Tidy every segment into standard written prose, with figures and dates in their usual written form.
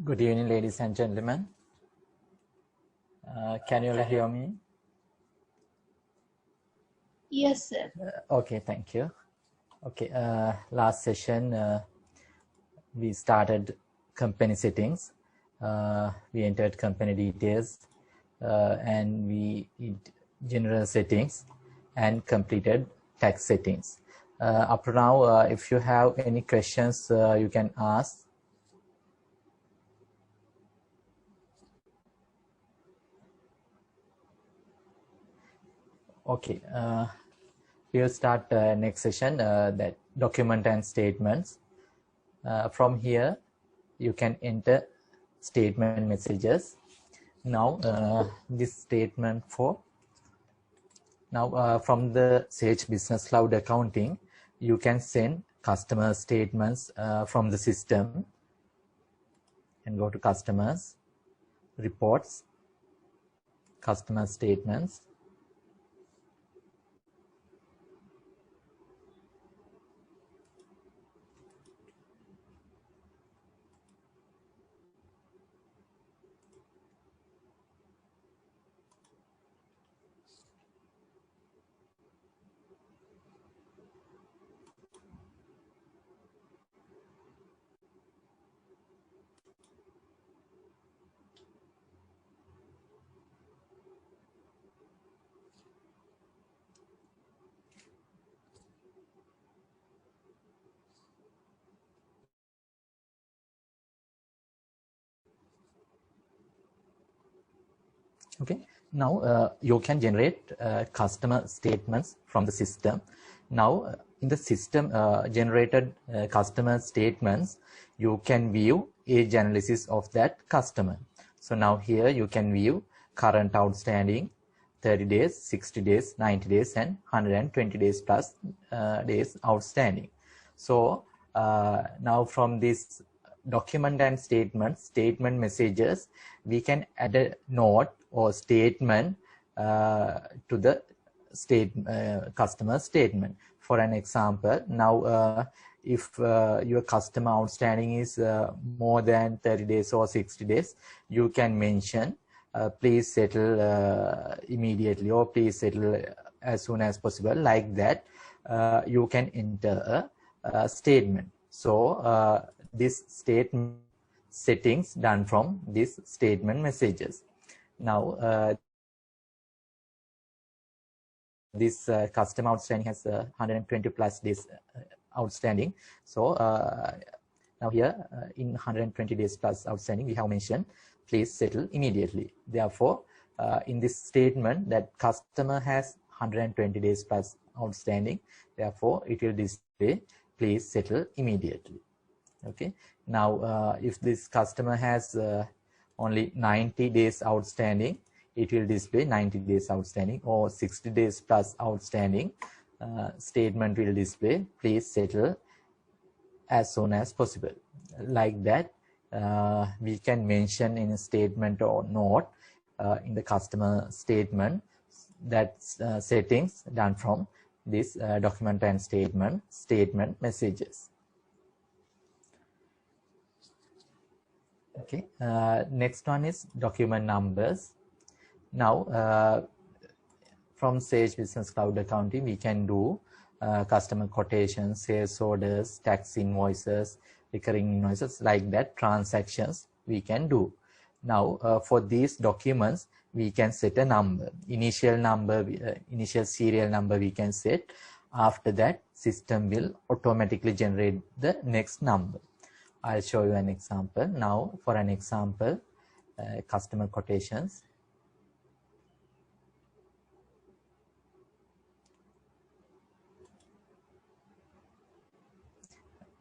Good evening, ladies and gentlemen. Can you all hear me? Yes, sir. Okay, thank you. Okay, last session we started company settings. We entered company details and we did general settings and completed tax settings. Up to now, if you have any questions, you can ask. Okay, we'll start next session, that document and statements. From here, you can enter statement messages. Now, this statement for from the Sage Business Cloud Accounting, you can send customer statements from the system and go to customers, reports, customer statements. Okay, now you can generate customer statements from the system. Now, in the system generated customer statements, you can view age analysis of that customer. So now here you can view current outstanding, 30 days, 60 days, 90 days, and 120 days plus days outstanding. So now from this document and statement messages, we can add a note or statement to the customer statement. For an example, now if your customer outstanding is more than 30 days or 60 days, you can mention please settle immediately or please settle as soon as possible. Like that, you can enter a statement. So this statement settings done from this statement messages. Now this customer outstanding has 120 plus days outstanding. So now here in 120 days plus outstanding, we have mentioned please settle immediately. Therefore, in this statement, that customer has 120 days plus outstanding. Therefore, it will display please settle immediately. Okay. Now, if this customer has only 90 days outstanding, it will display 90 days outstanding, or 60 days plus outstanding, statement will display please settle as soon as possible. Like that, we can mention in a statement or note in the customer statement that settings done from this document and statement messages. Okay, next one is document numbers. Now, from Sage Business Cloud Accounting, we can do customer quotations, sales orders, tax invoices, recurring invoices, like that, transactions we can do. Now, for these documents, we can set a number, initial number, initial serial number we can set. After that, system will automatically generate the next number. I'll show you an example. Now, for an example, customer quotations.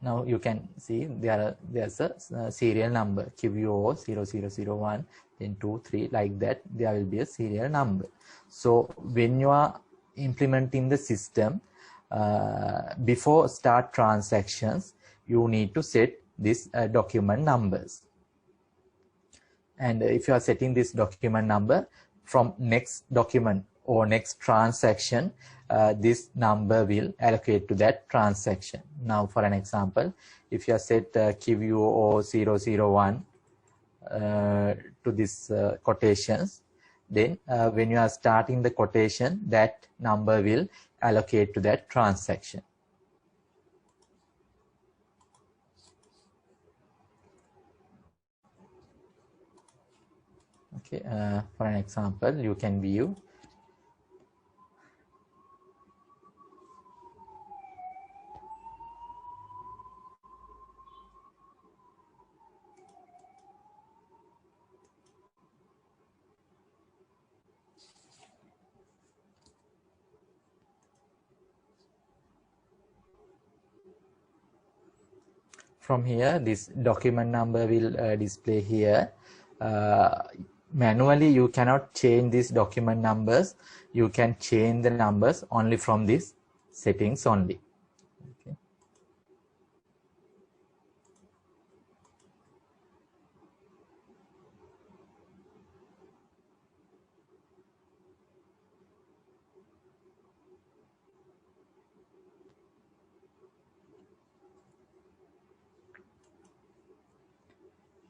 Now you can see there's a serial number QVO 0001, then 2, 3, like that. There will be a serial number. So when you are implementing the system, before start transactions, you need to set this document numbers. And if you are setting this document number, from next document or next transaction, this number will allocate to that transaction. Now, for an example, if you are set QVO 001, to this quotations, then when you are starting the quotation, that number will allocate to that transaction. Okay, for an example, you can view from here. This document number will display here. Manually you cannot change these document numbers. You can change the numbers only from these settings only. Okay.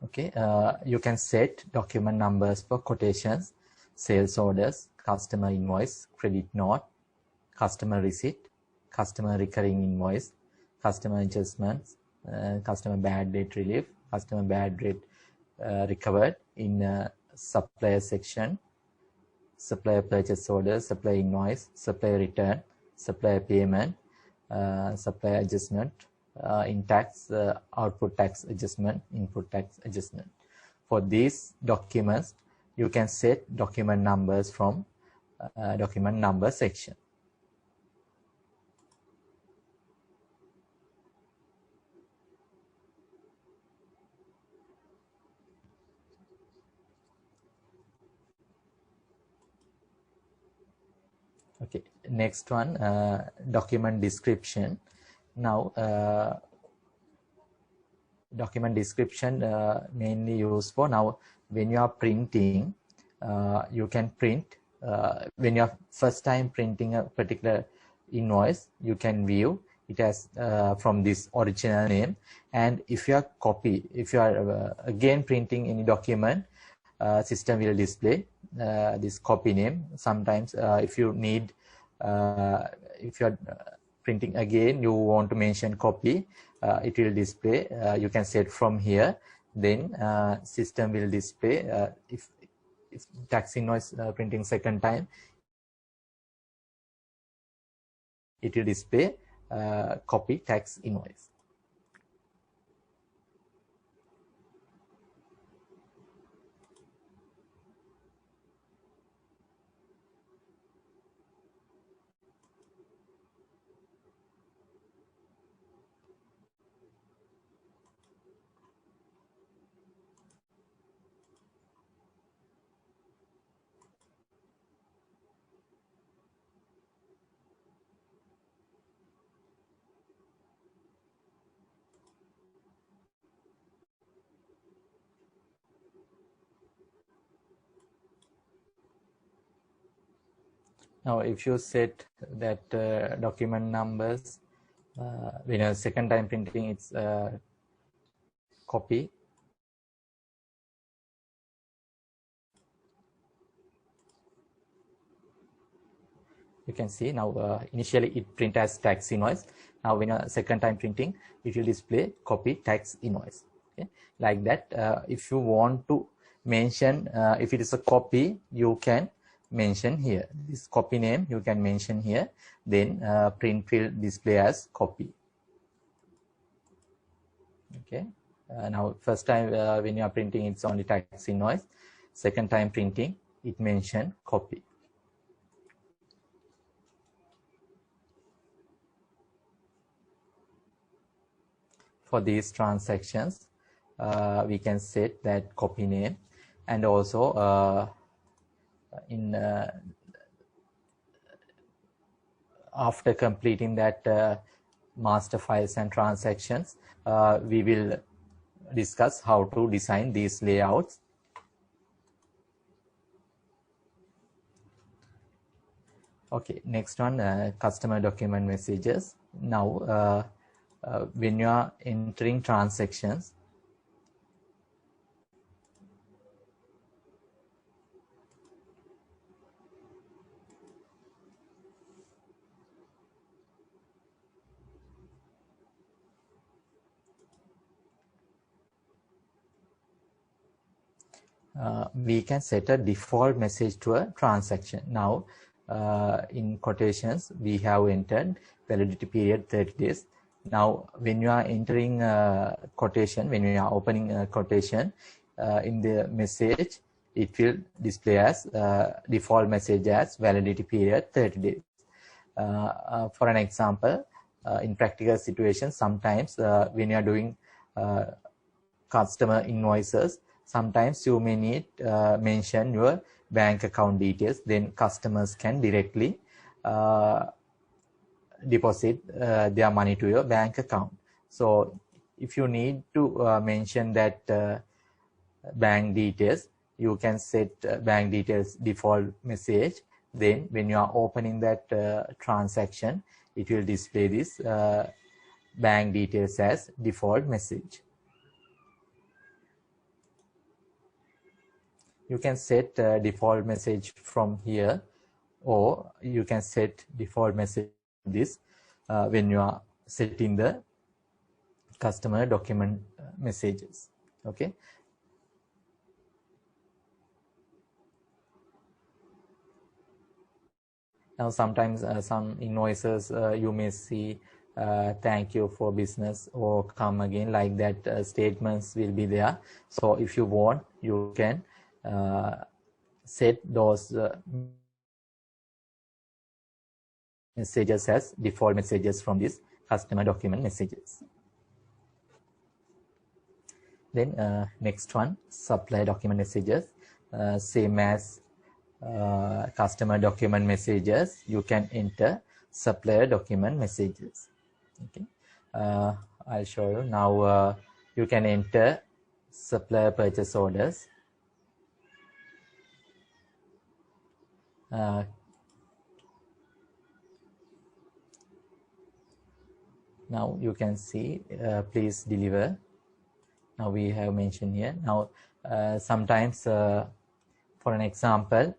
Okay, you can set document numbers for quotations, sales orders, customer invoice, credit note, customer receipt, customer recurring invoice, customer adjustments, customer bad debt relief, customer bad debt recovered in supplier section, supplier purchase order, supplier invoice, supplier return, supplier payment, supplier adjustment, in tax, output tax adjustment, input tax adjustment. For these documents, you can set document numbers from document number section. Okay, next one, document description. Now, document description mainly used for now when you are printing. You can print when you are first time printing a particular invoice. You can view it as from this original name, and if you are again printing any document, system will display this copy name. Sometimes if you need if you are printing again, you want to mention copy, it will display. You can set from here, then system will display if tax invoice printing second time, it will display copy tax invoice. Now, if you set that document numbers, when a second time printing, it's copy. You can see now initially it print as tax invoice. Now when a second time printing, it will display copy tax invoice. Okay, like that. If you want to mention, if it is a copy, you can mention here this copy name, you can mention here, then print will display as copy. Okay, now first time when you are printing, it's only tax invoice. Second time printing, it mention copy. For these transactions, we can set that copy name, and also in after completing that Masterfiles and transactions, we will discuss how to design these layouts. Okay, next one, customer document messages. Now when you are entering transactions, we can set a default message to a transaction. Now, in quotations, we have entered validity period 30 days. Now, when you are entering a quotation, when you are opening a quotation, in the message, it will display as default message as validity period 30 days. For an example, in practical situations, sometimes when you are doing customer invoices, sometimes you may need mention your bank account details, then customers can directly deposit their money to your bank account. So if you need to mention that bank details, you can set bank details default message. Then when you are opening that transaction, it will display this bank details as default message. You can set default message from here, or you can set default message this when you are setting the customer document messages. Okay. Now sometimes some invoices you may see thank you for business or come again, like that statements will be there. So if you want, you can set those messages as default messages from this customer document messages. Then next one, supplier document messages, same as customer document messages, you can enter supplier document messages. Okay, I'll show you now. You can enter supplier purchase orders. Now you can see please deliver. Now we have mentioned here. Now sometimes for an example,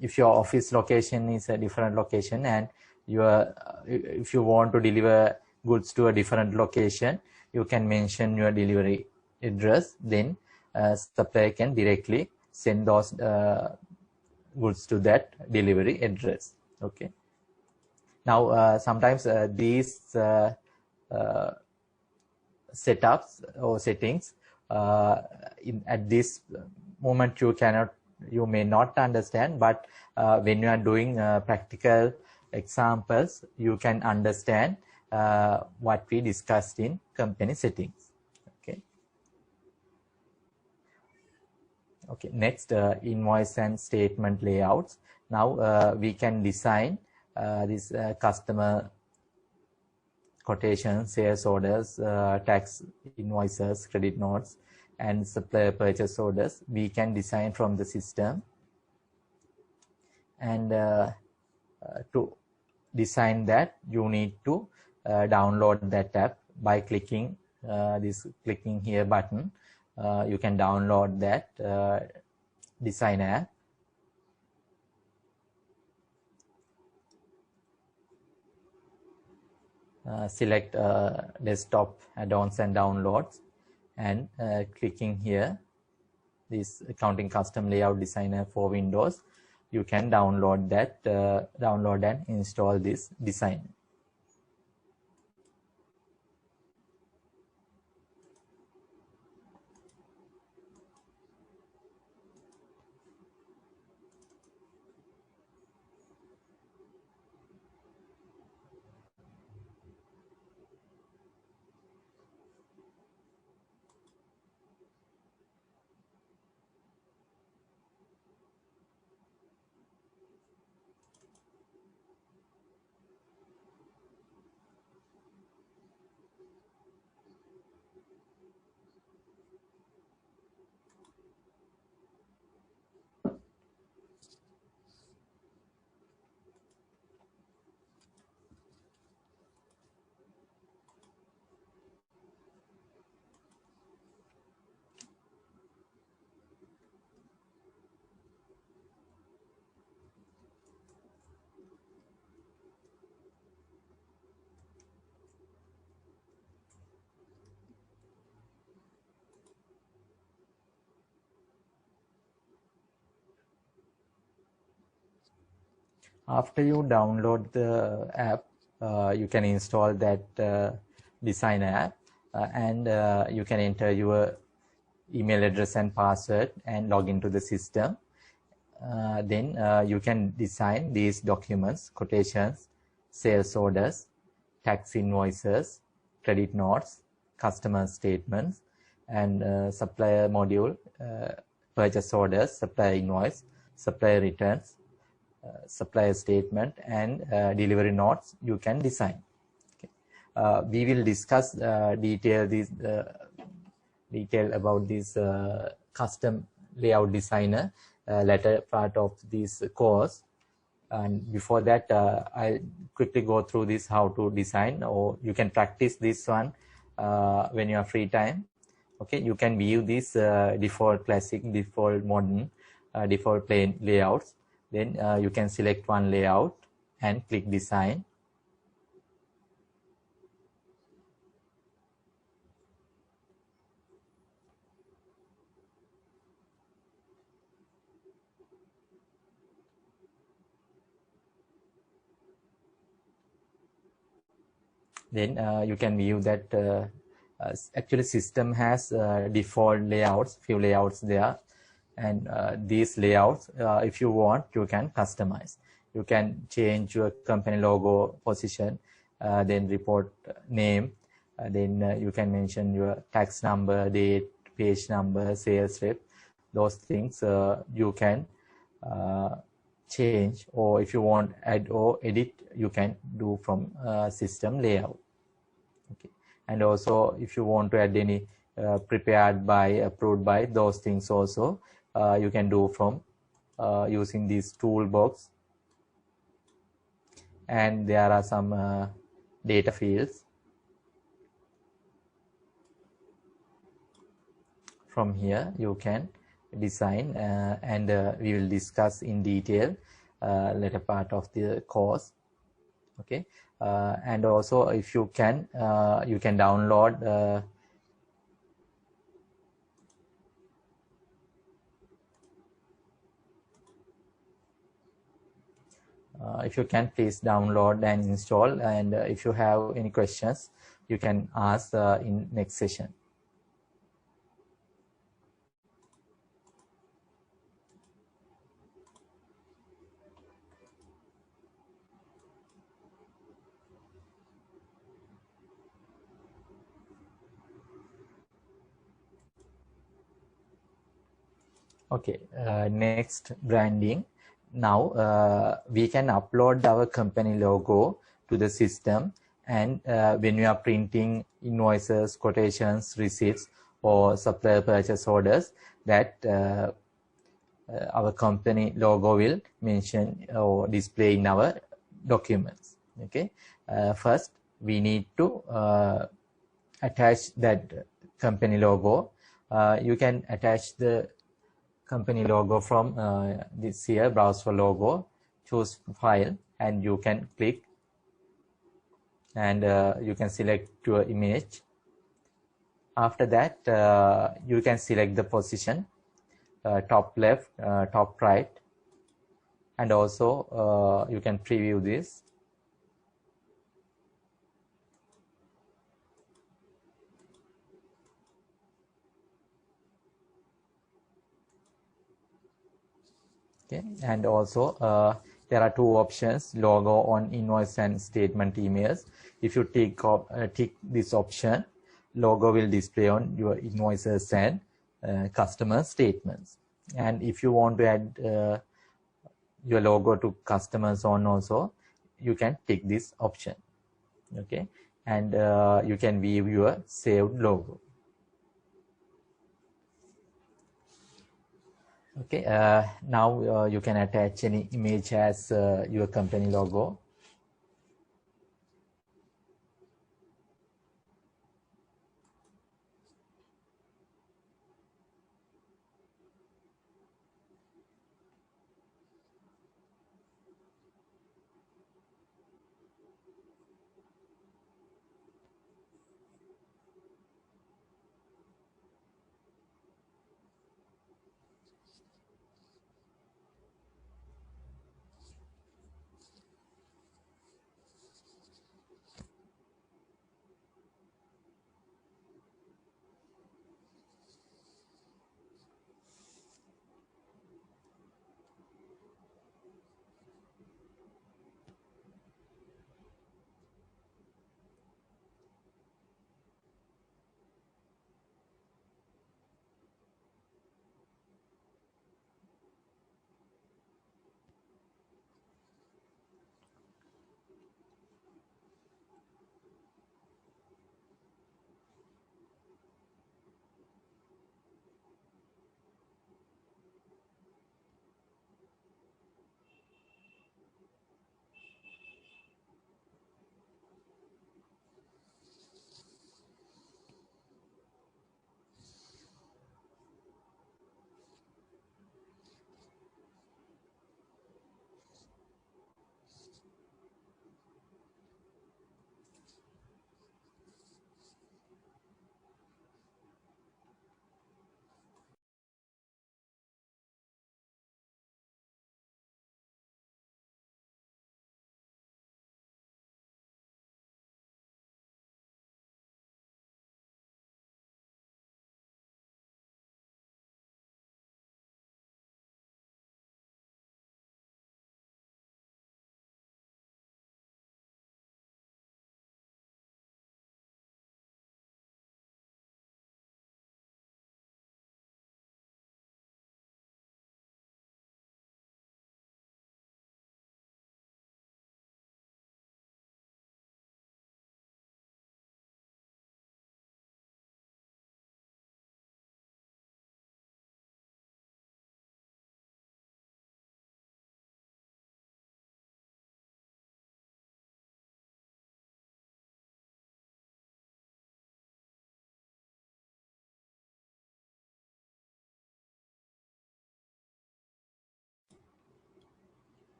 if your office location is a different location and if you want to deliver goods to a different location, you can mention your delivery address. Then supplier can directly send those goods to that delivery address. Okay. Now sometimes these setups or settings at this moment you may not understand, but when you are doing practical examples, you can understand what we discussed in company settings. Okay, next, invoice and statement layouts. Now we can design this customer quotations, sales orders, tax invoices, credit notes, and supplier purchase orders. We can design from the system. And to design that, you need to download that app by clicking clicking here button. You can download that design app. Select desktop add-ons and downloads, and clicking here this accounting custom layout designer for Windows, you can download that download and install this design. After you download the app, you can install that designer app, and you can enter your email address and password and log into the system. Then you can design these documents: quotations, sales orders, tax invoices, credit notes, customer statements, and supplier module, purchase orders, supplier invoice, supplier returns, supplier statement, and delivery notes you can design. Okay. We will discuss detail about this custom layout designer later part of this course. And before that, I'll quickly go through this how to design, or you can practice this one when you have free time. Okay, you can view this default classic, default modern, default plain layouts. Then you can select one layout and click design. Then you can view that actually system has default layouts, few layouts there, and these layouts, if you want, you can customize. You can change your company logo position, then report name, then you can mention your tax number, date, page number, sales rep. Those things you can change, or if you want add or edit, you can do from system layout. Okay. And also if you want to add any prepared by, approved by, those things also you can do from using this toolbox. And there are some data fields. From here you can design, and we will discuss in detail later part of the course. Okay. And also if you can download if you can, please download and install, and if you have any questions you can ask in next session. Okay, next, branding. Now we can upload our company logo to the system, and when you are printing invoices, quotations, receipts, or supplier purchase orders, that our company logo will mention or display in our documents. Okay, first we need to attach that company logo. You can attach the company logo from this here, browse for logo, choose file, and you can click, and you can select your image. After that you can select the position, top left, top right, and also you can preview this. Okay, and also there are two options: logo on invoice and statement emails. If you tick this option, logo will display on your invoices and customer statements. And if you want to add your logo to customers on also, you can tick this option. Okay, and you can view your saved logo. Okay, now you can attach any image as your company logo.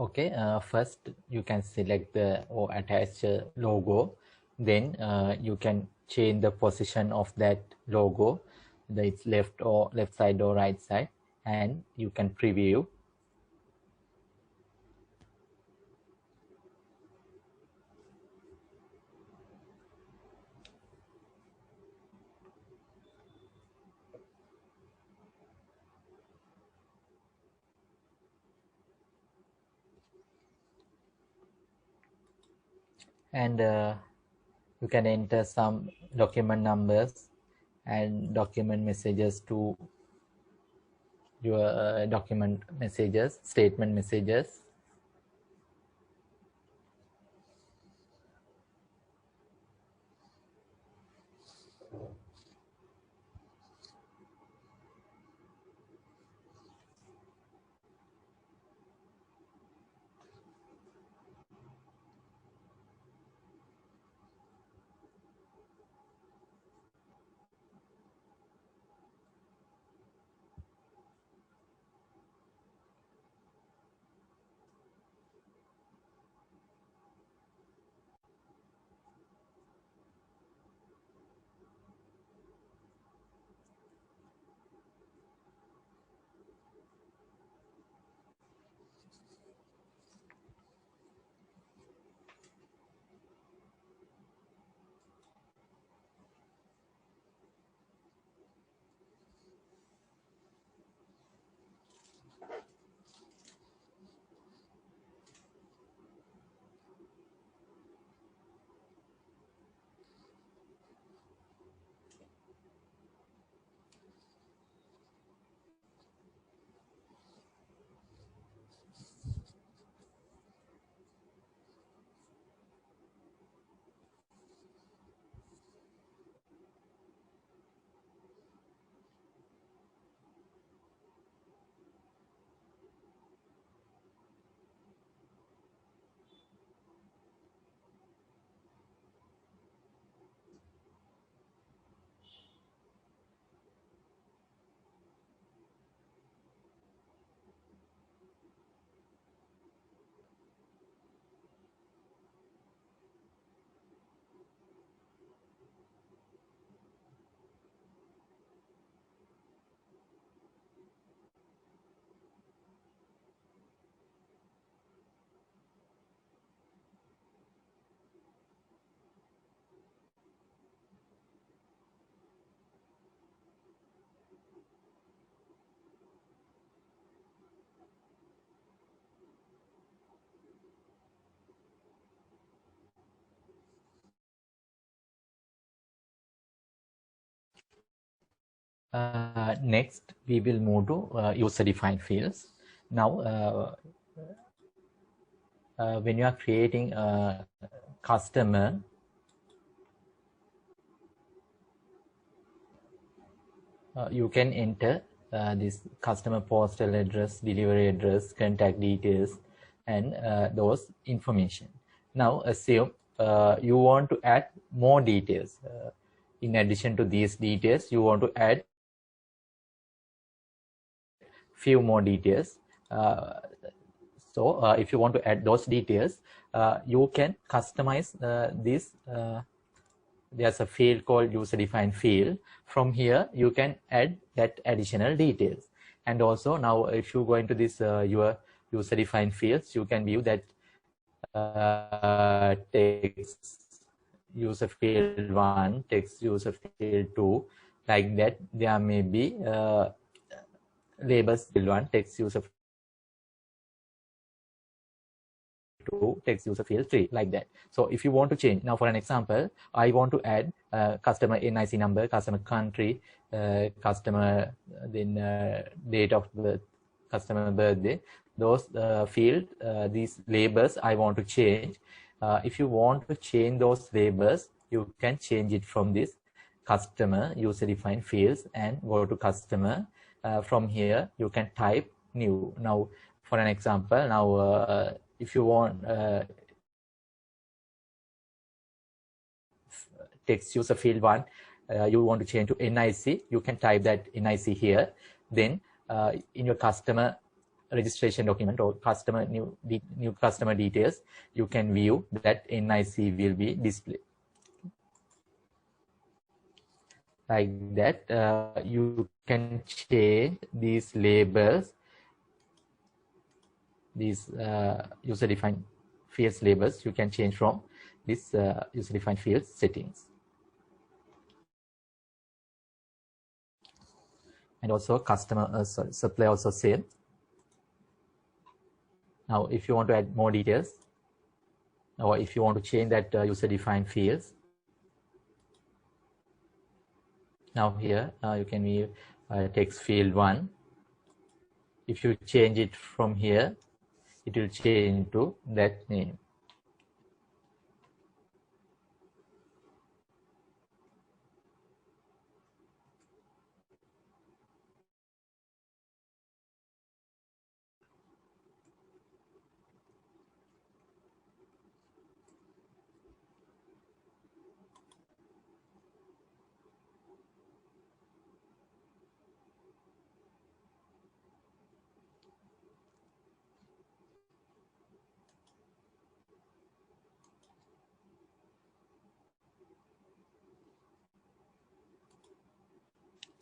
Okay, first you can select the or attach a logo. Then you can change the position of that logo, whether it's left side or right side, and you can preview. And you can enter some document numbers and document messages to your document messages, statement messages. Next, we will move to user-defined fields. Now, when you are creating a customer, you can enter this customer postal address, delivery address, contact details, and those information. Now, assume you want to add more details. In addition to these details, you want to add few more details. So if you want to add those details, you can customize this. There's a field called user defined field. From here, you can add that additional details. And also now, if you go into this your user defined fields, you can view that text user field 1, text user field 2, like that. There may be labels field 1, text user field 2, text user field 3, like that. So if you want to change, now for an example, I want to add customer NIC number, customer country, customer then date of birth, customer birthday, those field, these labels I want to change. If you want to change those labels, you can change it from this customer user defined fields and go to customer. From here, you can type new. Now, for an example, now if you want text user field 1, you want to change to NIC, you can type that NIC here. Then in your customer registration document or customer new customer details, you can view that NIC will be displayed. Like that, you can change these labels, these user-defined fields labels. You can change from this user-defined fields settings. And also customer, supply also same. Now, if you want to add more details, or if you want to change that user-defined fields, now here you can view text field 1. If you change it from here, it will change to that name.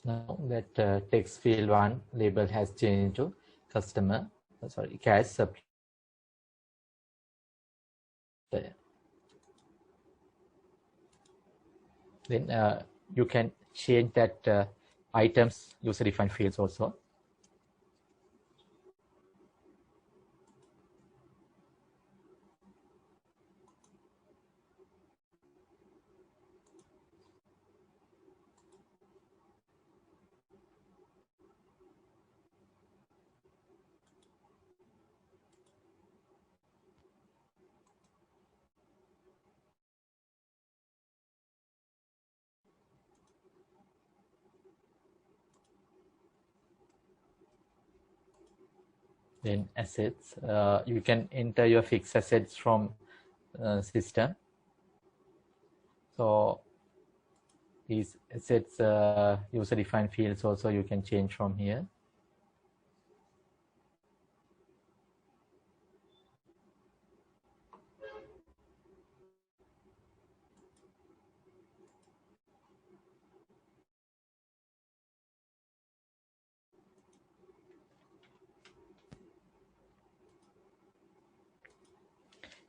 Now that text field 1 label has changed to customer, cash supply. Then you can change that items user-defined fields also. Then assets, you can enter your fixed assets from system. So these assets user-defined fields also you can change from here.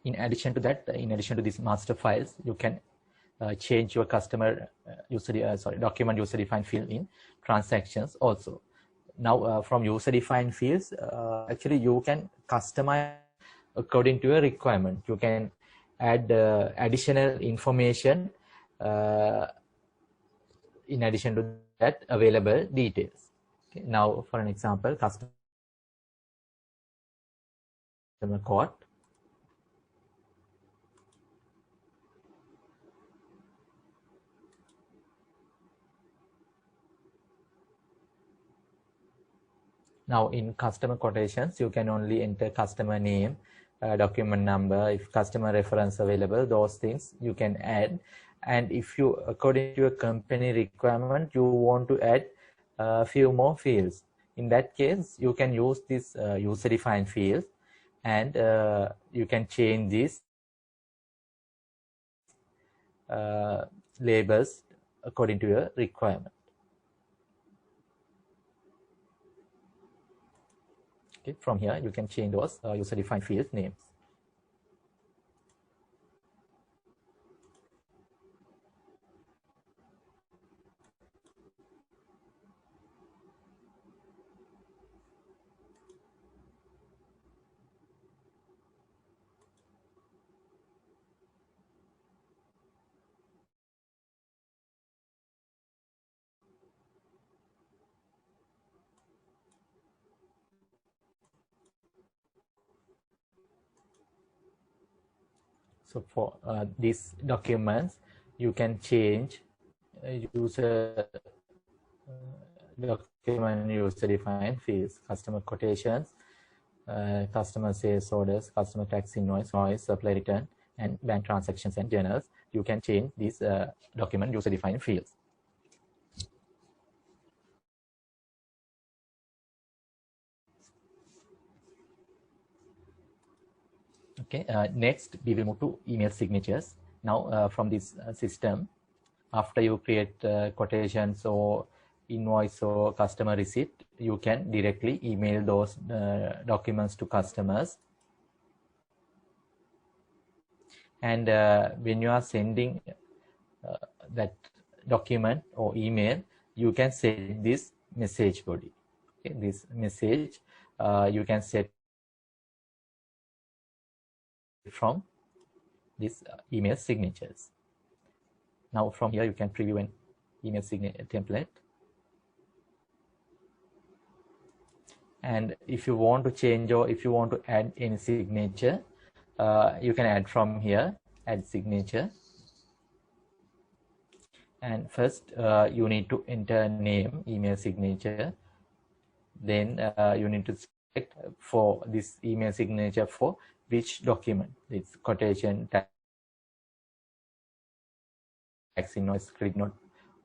In addition to that, in addition to these master files, you can change your customer document user-defined field in transactions also. Now from user-defined fields, actually you can customize according to your requirement. You can add additional information in addition to that available details. Okay. Now for an example, customer code. Now in customer quotations, you can only enter customer name, document number, if customer reference available, those things you can add. And if you, according to your company requirement, you want to add a few more fields, in that case, you can use this user-defined fields, and you can change these labels according to your requirement. Okay, from here, you can change those user-defined field names. So for these documents, you can change user document user-defined fields, customer quotations, customer sales orders, customer tax invoice, supply return, and bank transactions and journals. You can change these document user-defined fields. Okay, next we will move to email signatures. Now from this system, after you create quotations or invoice or customer receipt, you can directly email those documents to customers. And when you are sending that document or email, you can set this message body. Okay, this message you can set from this email signatures. Now from here you can preview an email signature template, and if you want to change or if you want to add any signature, you can add from here, add signature. And first you need to enter name, email signature. Then you need to select for this email signature for which document. It's quotation, tax invoice, credit note,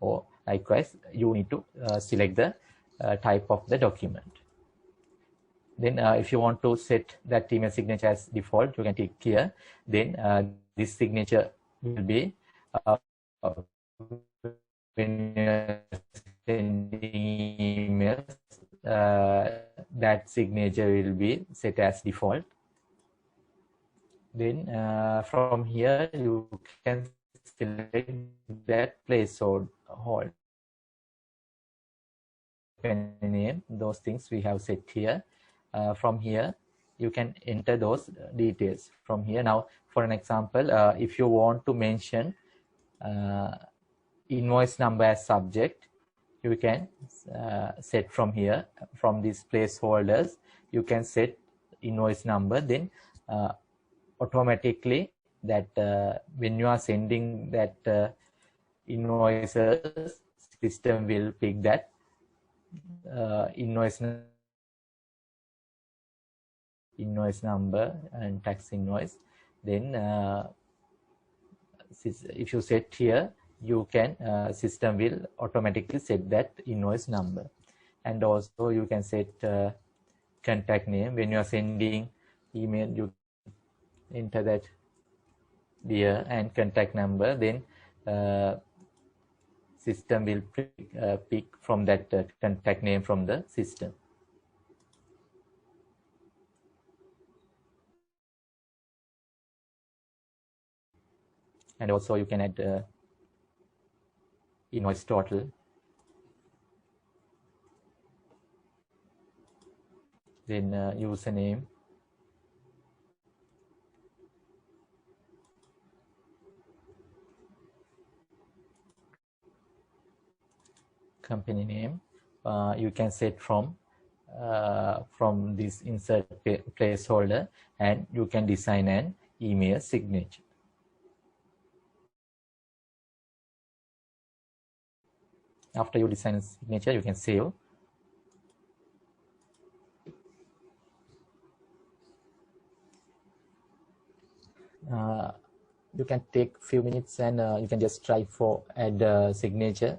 or likewise you need to select the type of the document. Then if you want to set that email signature as default, you can click here. Then this signature will be when you're sending emails, that signature will be set as default. Then from here you can select that placeholder name, those things we have set here. From here you can enter those details from here. Now for an example, if you want to mention invoice number as subject, you can set from here, from these placeholders you can set invoice number. Then automatically that when you are sending that invoices, system will pick that invoice number and tax invoice. Then if you set here, you can system will automatically set that invoice number. And also you can set contact name. When you are sending email, you enter that there and contact number. Then system will pick from that contact name from the system. And also you can add invoice total. Then username. Company name. You can set from this insert placeholder, and you can design an email signature. After you design a signature, you can save. You can take few minutes and you can just try for add signature.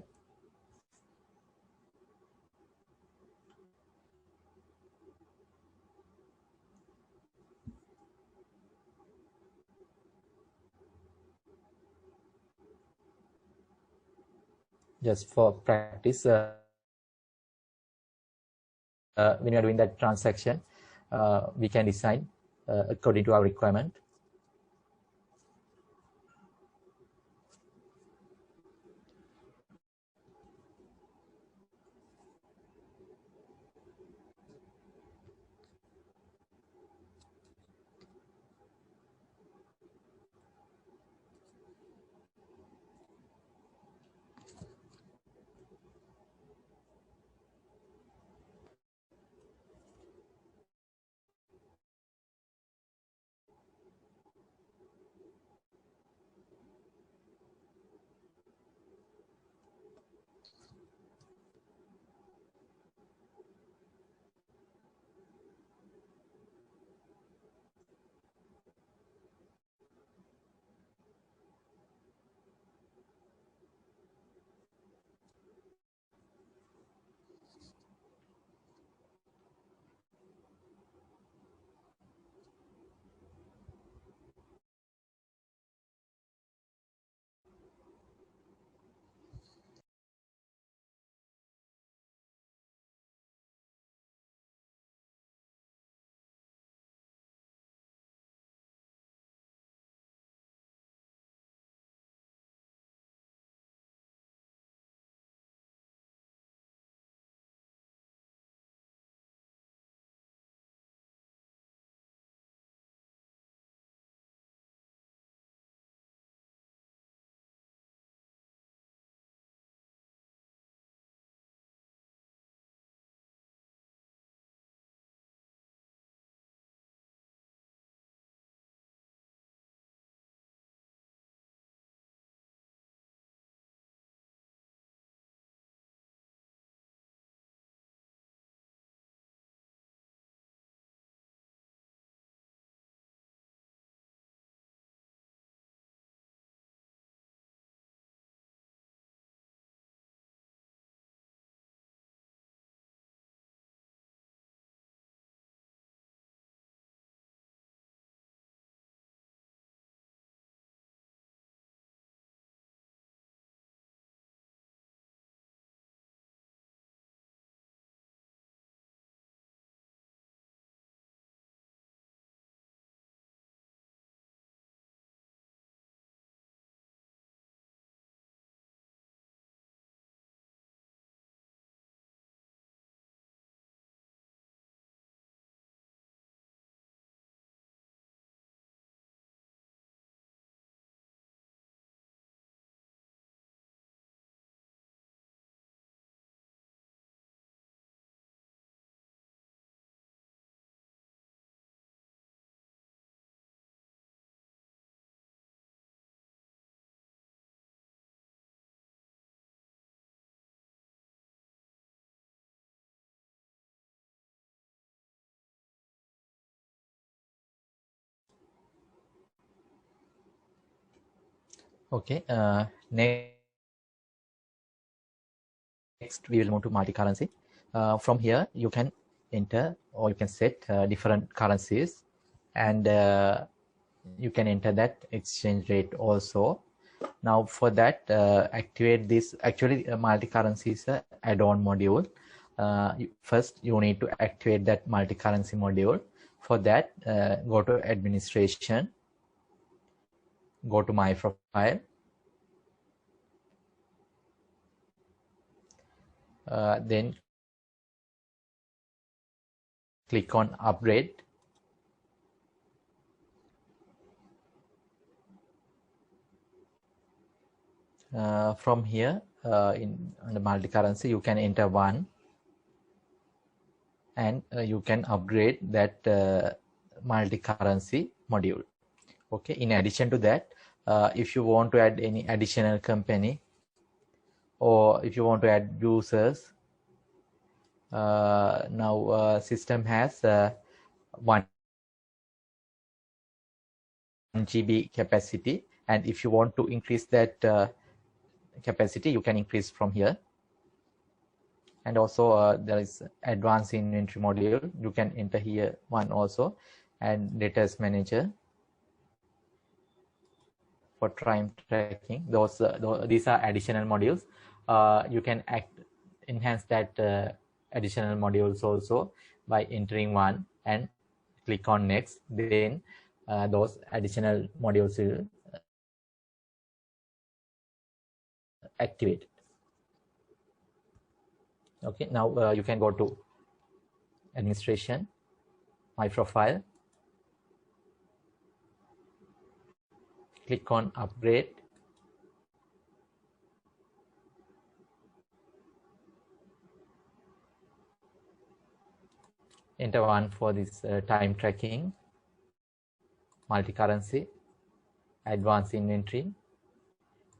Just for practice, when you are doing that transaction, we can design according to our requirement. Okay, next we will move to multi-currency. From here you can enter or you can set different currencies, and you can enter that exchange rate also. Now for that, activate this. Actually, multi-currency is a add-on module. First you need to activate that multi-currency module. For that, go to administration, go to my profile, then click on upgrade. From here, in the multi-currency, you can enter one, and you can upgrade that multi-currency module. Okay. In addition to that, if you want to add any additional company, or if you want to add users, now system has 1 GB capacity, and if you want to increase that capacity, you can increase from here. And also there is advanced inventory module, you can enter here one also, and data's manager for time tracking. These are additional modules. You can enhance that additional modules also by entering one and click on next. Then those additional modules will activate. Okay, now you can go to administration, my profile, click on upgrade, enter one for this time tracking, multi-currency, advanced inventory,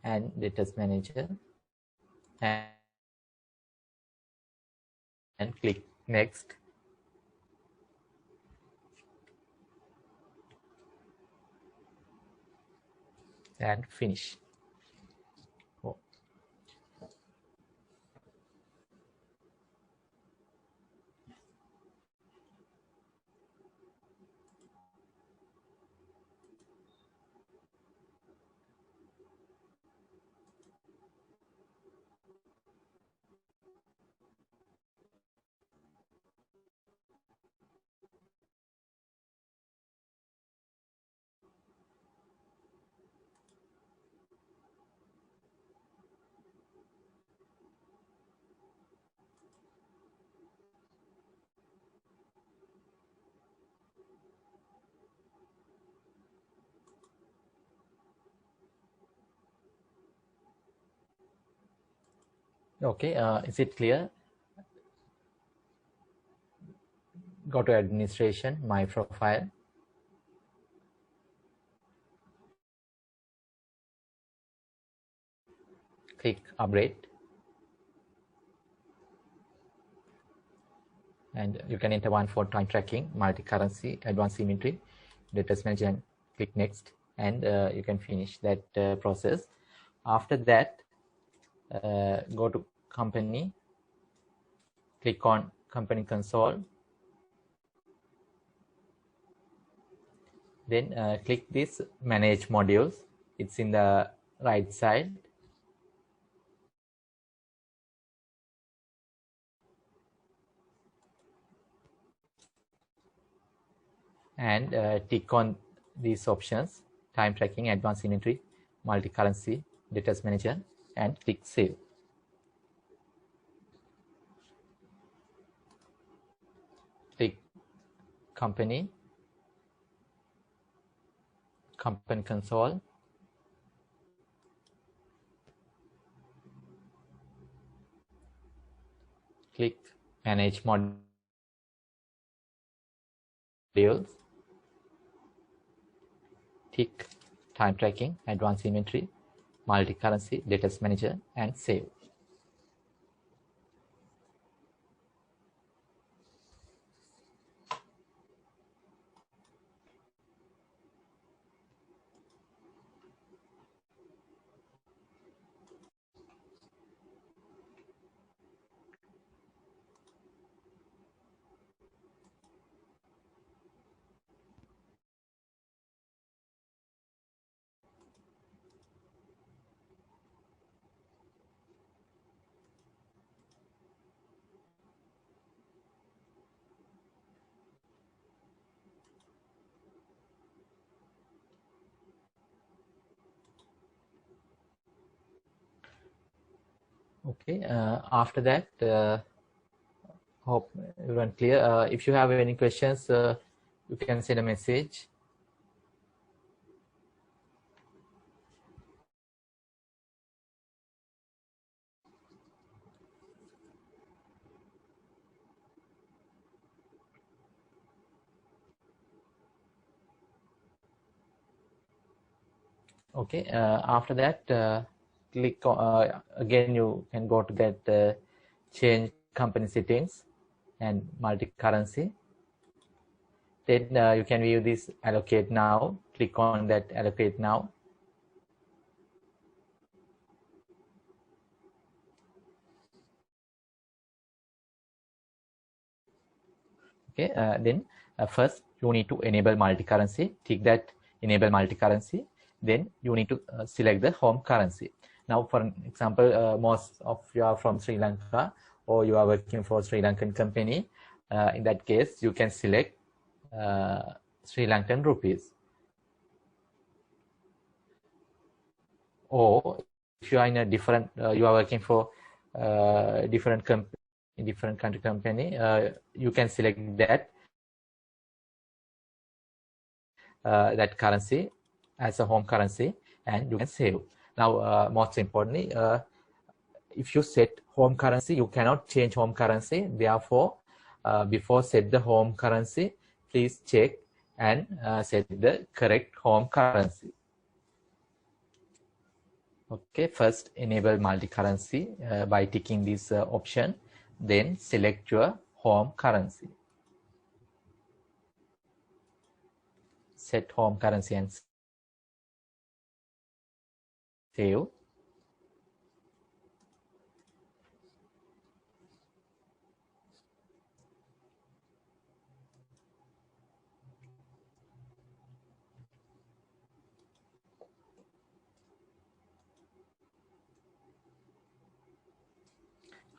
and data's manager, and click next. And finish. Oh. Okay, is it clear? Go to administration, my profile, click upgrade, and you can enter one for time tracking, multi-currency, advanced inventory, data manager, and click next, and you can finish that process. After that, go to company, click on company console, then click this manage modules. It's in the right side, and tick on these options: time tracking, advanced inventory, multi-currency, data manager, and click save. Click company, company console, click manage modules, tick time tracking, advanced inventory, multi-currency, data manager, and save. Okay, after that, hope everyone clear. If you have any questions, you can send a message. Okay, after that, click on, again, you can go to that change company settings and multi-currency. Then you can view this allocate now. Click on that allocate now. Okay, then first you need to enable multi-currency. Tick that enable multi-currency. Then you need to select the home currency. Now, for example, most of you are from Sri Lanka or you are working for Sri Lankan company. In that case, you can select Sri Lankan rupees. Or if you are in a different, you are working for different country company, you can select that that currency as a home currency and you can save. Now, most importantly, if you set home currency, you cannot change home currency. Therefore, before set the home currency, please check and set the correct home currency. Okay, first enable multi-currency by ticking this option, then select your home currency. Set home currency and save.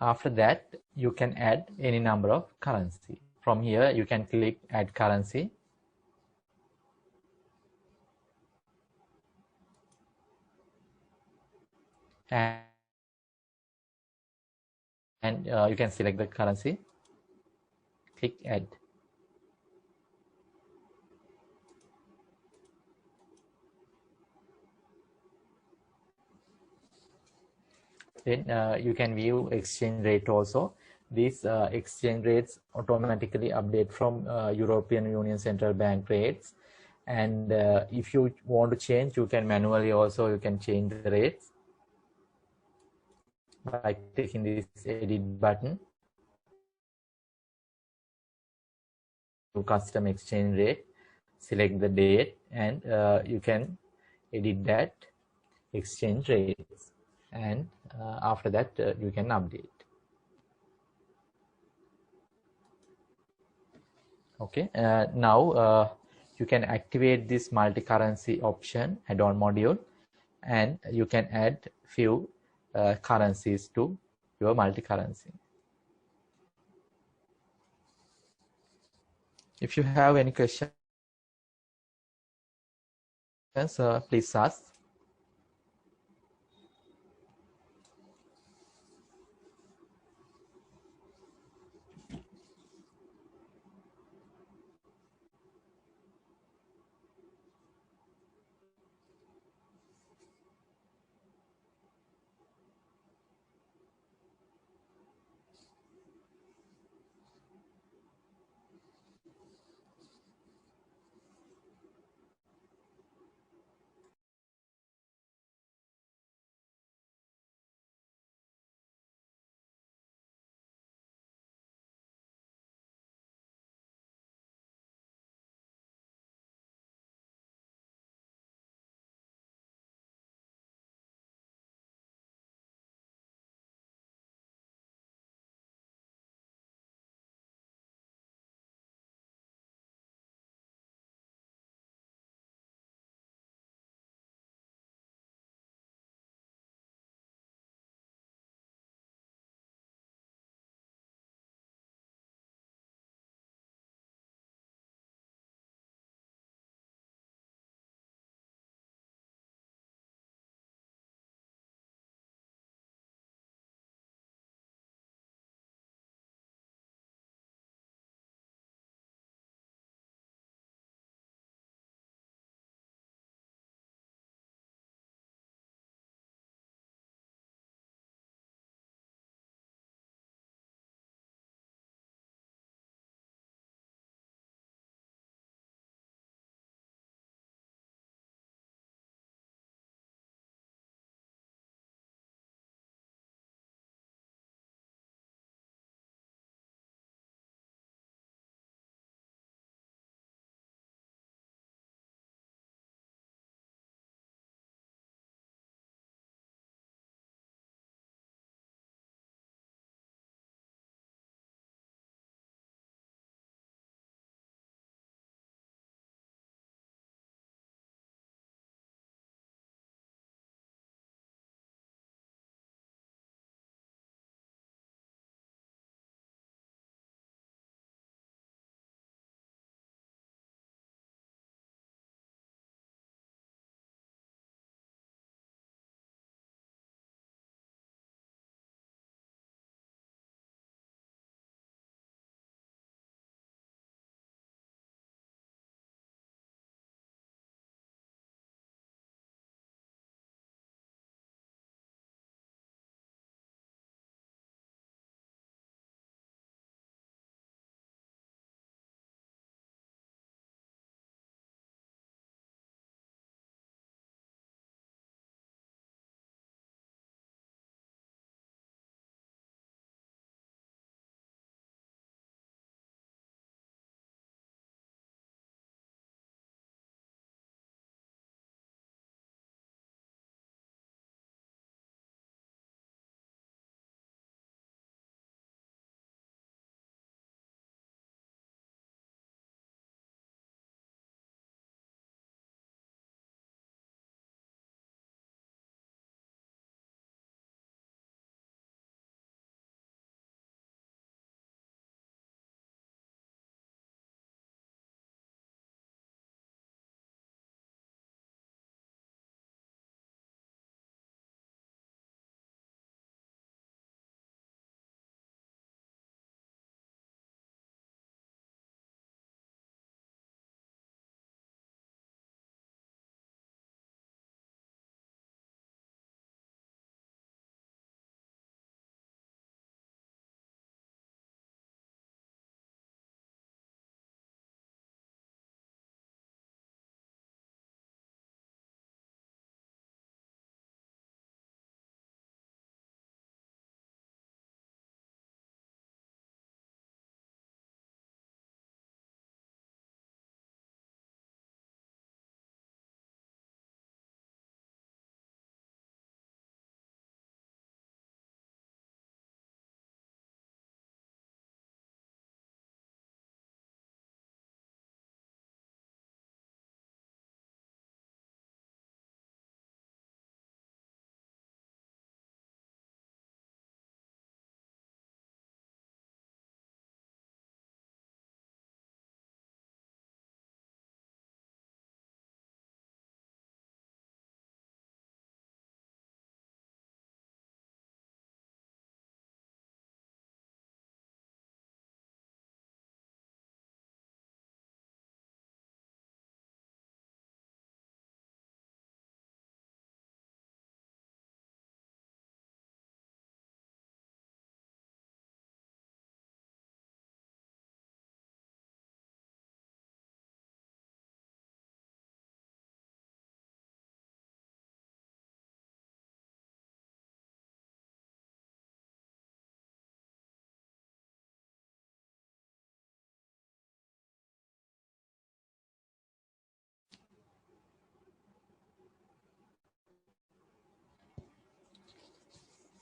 After that, you can add any number of currency. From here, you can click add currency. And you can select the currency, click add. Then you can view exchange rate also. These exchange rates automatically update from European Union Central Bank rates. And if you want to change, you can manually also, you can change the rates by clicking this edit button. To custom exchange rate, select the date and you can edit that exchange rates. And after that, you can update. Okay, now you can activate this multi-currency option add-on module and you can add few currencies to your multi-currency. If you have any questions, please ask.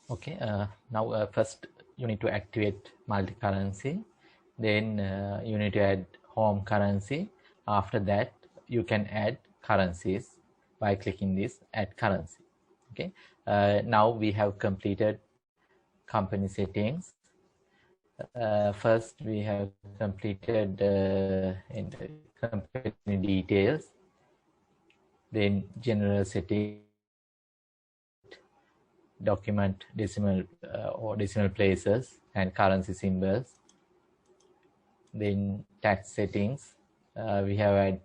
Okay, now first you need to activate multi-currency, then you need to add home currency. After that you can add currencies by clicking this add currency. Okay, now we have completed company settings. First we have completed in the company details, then general setting, document decimal or decimal places and currency symbols. Then tax settings, we have add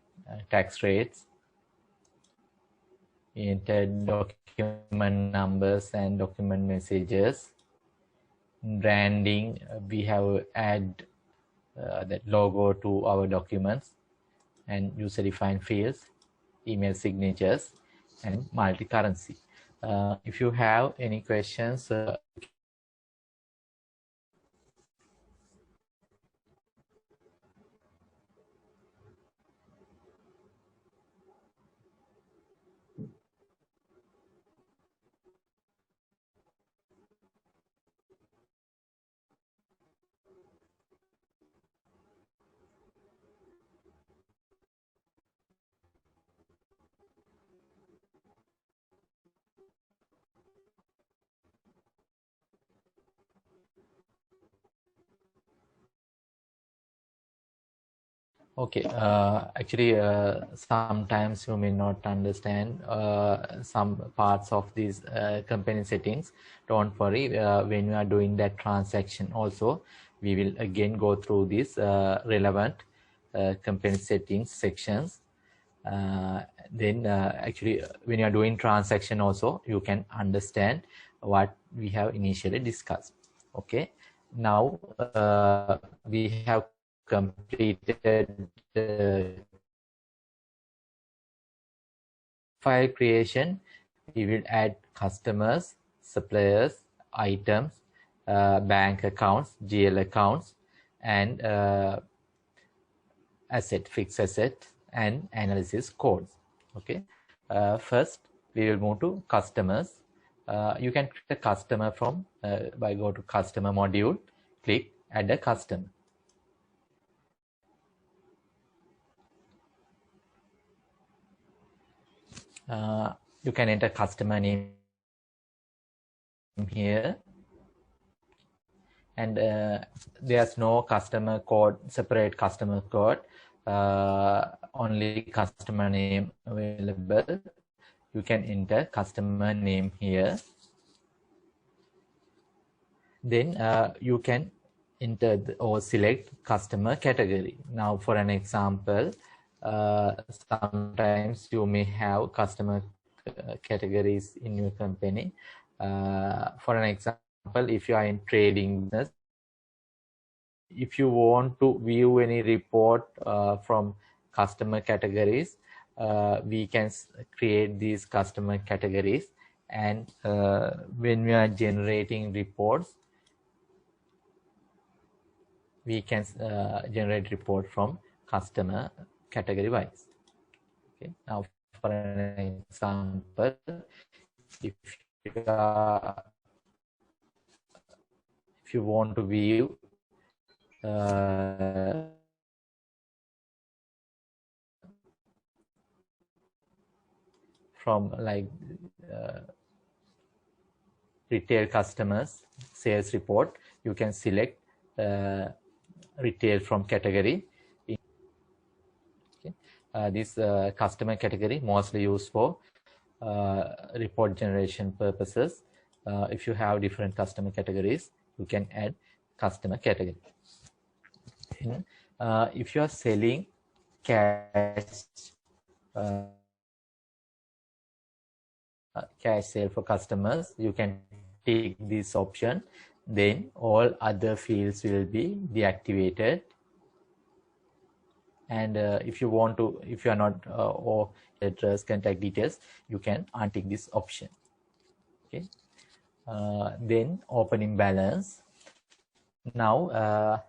tax rates, enter document numbers and document messages. Branding, we have add that logo to our documents, and user defined fields, email signatures, and multi-currency. If you have any questions, okay, actually, sometimes you may not understand some parts of these company settings. Don't worry, when you are doing that transaction also, we will again go through these relevant company settings sections. Then actually, when you are doing transaction also, you can understand what we have initially discussed. Okay, now we have completed the file creation. We will add customers, suppliers, items, bank accounts, GL accounts, and asset, fixed asset, and analysis codes. Okay, first we will move to customers. You can create a customer from by go to customer module, click add a customer. You can enter customer name here, and there's no customer code, separate customer code, only customer name available. You can enter customer name here. Then you can enter or select customer category. Now for an example, sometimes you may have customer categories in your company. For an example, if you are in trading business, if you want to view any report from customer categories, we can create these customer categories, and when we are generating reports, we can generate report from customer category wise. Okay, now for an example, if you want to view from like retail customers sales report, you can select retail from category. Okay. This customer category mostly used for report generation purposes. If you have different customer categories, you can add customer category. If you are selling cash cash sale for customers, you can take this option, then all other fields will be deactivated. And if you want to, if you are not or address contact details, you can untick this option. Okay, then opening balance. Now